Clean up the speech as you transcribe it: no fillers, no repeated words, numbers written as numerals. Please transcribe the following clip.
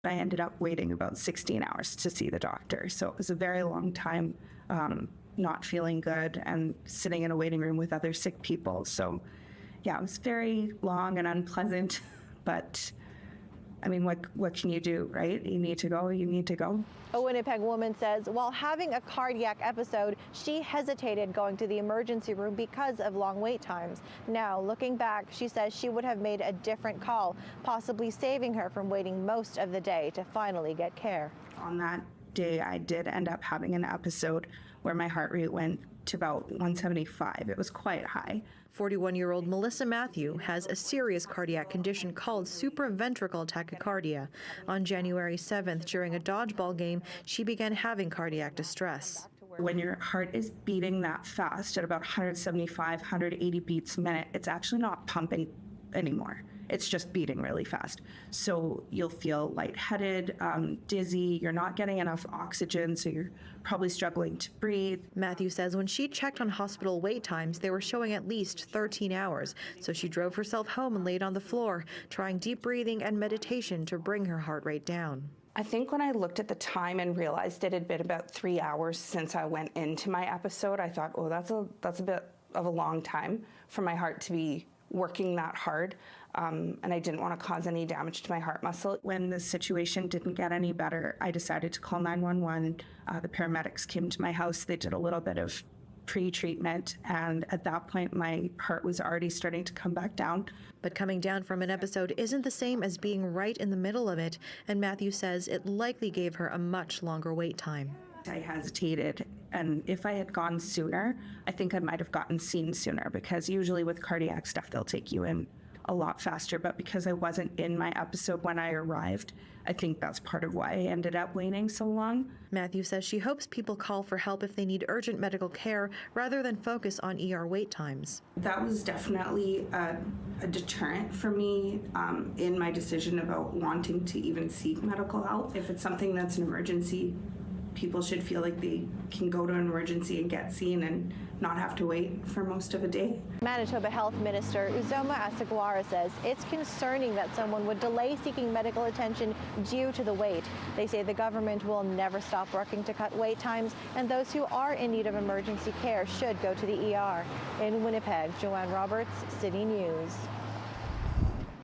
I ended up waiting about 16 hours to see the doctor. So it was a very long time, not feeling good and sitting in a waiting room with other sick people. So yeah, it was very long and unpleasant, but I mean, what can you do, right? You need to go, you need to go. A Winnipeg woman says while having a cardiac episode, she hesitated going to the emergency room because of long wait times. Now, looking back, she says she would have made a different call, possibly saving her from waiting most of the day to finally get care. On that day, I did end up having an episode where my heart rate went to about 175. It was quite high. 41-year-old Melissa Matthew has a serious cardiac condition called supraventricular tachycardia. On January 7th, during a dodgeball game, she began having cardiac distress. When your heart is beating that fast at about 175, 180 beats a minute, it's actually not pumping anymore. It's just beating really fast. So you'll feel lightheaded, dizzy, you're not getting enough oxygen, so you're probably struggling to breathe. Matthew says when she checked on hospital wait times, they were showing at least 13 hours. So she drove herself home and laid on the floor, trying deep breathing and meditation to bring her heart rate down. I think when I looked at the time and realized it had been about 3 hours since I went into my episode, I thought, oh, that's a bit of a long time for my heart to be working that hard. And I didn't want to cause any damage to my heart muscle. When the situation didn't get any better, I decided to call 911. The paramedics came to my house. They did a little bit of pre-treatment, and at that point my heart was already starting to come back down. But coming down from an episode isn't the same as being right in the middle of it, and Matthew says it likely gave her a much longer wait time. I hesitated, and if I had gone sooner, I think I might have gotten seen sooner, because usually with cardiac stuff they'll take you in a lot faster. But because I wasn't in my episode when I arrived, I think that's part of why I ended up waiting so long. Matthew says she hopes people call for help if they need urgent medical care rather than focus on ER wait times. That was definitely a deterrent for me in my decision about wanting to even seek medical help. If it's something that's an emergency, people should feel like they can go to an emergency and get seen and not have to wait for most of a day. Manitoba Health Minister Uzoma Asseguara says it's concerning that someone would delay seeking medical attention due to the wait. They say the government will never stop working to cut wait times, and those who are in need of emergency care should go to the ER. In Winnipeg, Joanne Roberts, City News.